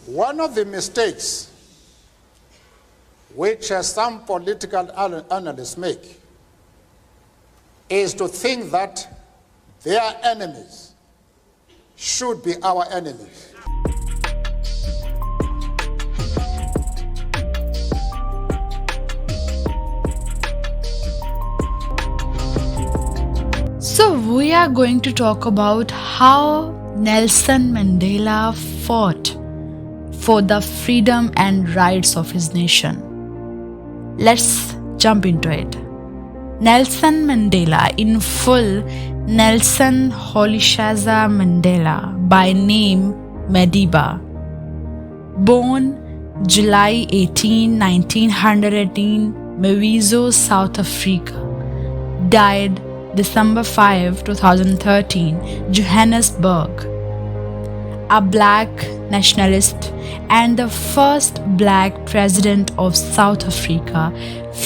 One of the mistakes which some political analysts make is to think that their enemies should be our enemies. So we are going to talk about how Nelson Mandela fought for the freedom and rights of his nation. Let's jump into it. Nelson Mandela, in full Nelson Olusegun Mandela, by name Madiba, born July 18, 1918, Mawizo, South Africa, died December 5, 2013, Johannesburg. A black nationalist and the first black president of South Africa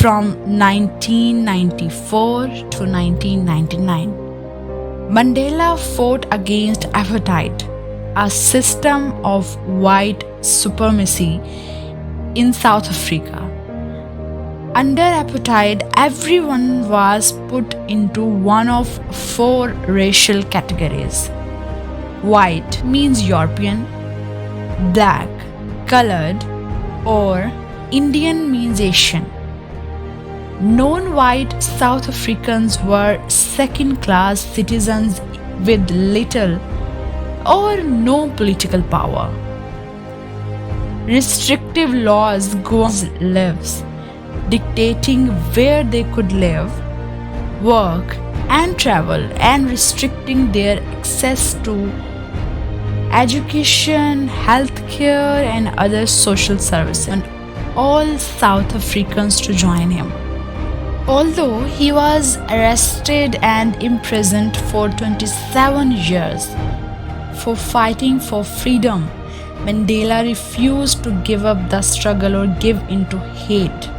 from 1994 to 1999. Mandela fought against apartheid, a system of white supremacy in South Africa. Under apartheid, everyone was put into one of four racial categories. White means European, black, colored, or Indian means Asian. Non-white South Africans were second-class citizens with little or no political power. Restrictive laws governed lives, dictating where they could live, work, and travel, and restricting their access to education, healthcare, and other social services, and all South Africans to join him. Although he was arrested and imprisoned for 27 years for fighting for freedom, Mandela refused to give up the struggle or give in to hate.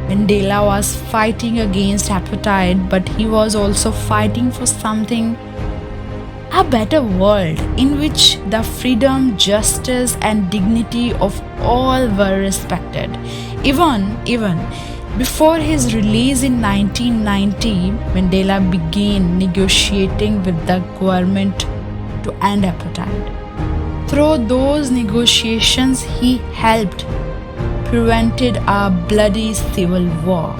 Mandela was fighting against apartheid, but he was also fighting for something, a better world in which the freedom, justice, and dignity of all were respected. Even before his release in 1990, Mandela began negotiating with the government to end apartheid. Through those negotiations, he helped prevented a bloody civil war.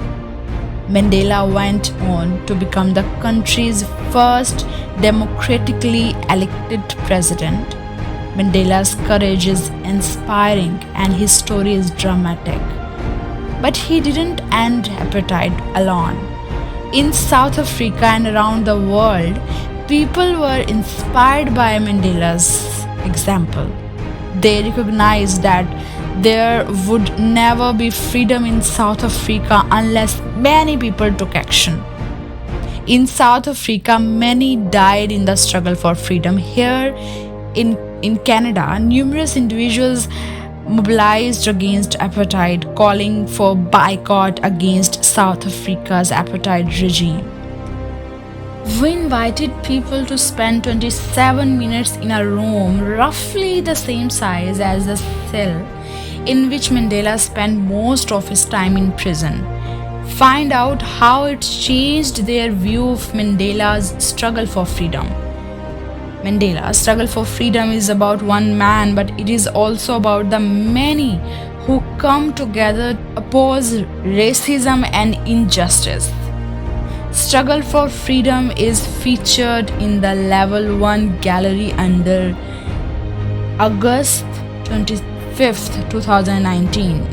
Mandela went on to become the country's first democratically elected president. Mandela's courage is inspiring and his story is dramatic. But he didn't end apartheid alone. In South Africa and around the world, people were inspired by Mandela's example. They recognized that there would never be freedom in South Africa unless many people took action. In South Africa, many died in the struggle for freedom. Here in Canada, numerous individuals mobilized against apartheid, calling for boycott against South Africa's apartheid regime. We invited people to spend 27 minutes in a room roughly the same size as the cell in which Mandela spent most of his time in prison. Find out how it changed their view of Mandela's struggle for freedom. Mandela's struggle for freedom is about one man, but it is also about the many who come together to oppose racism and injustice. Struggle for Freedom is featured in the Level 1 gallery under August 25th, 2019.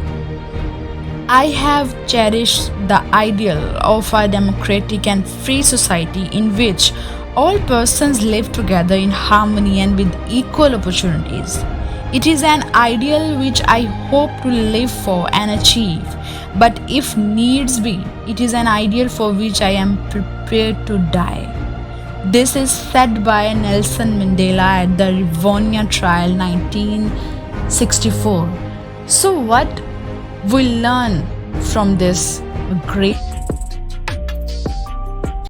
I have cherished the ideal of a democratic and free society in which all persons live together in harmony and with equal opportunities. It is an ideal which I hope to live for and achieve, but if needs be, it is an ideal for which I am prepared to die. This is said by Nelson Mandela at the Rivonia trial 1964. So what we learn from this great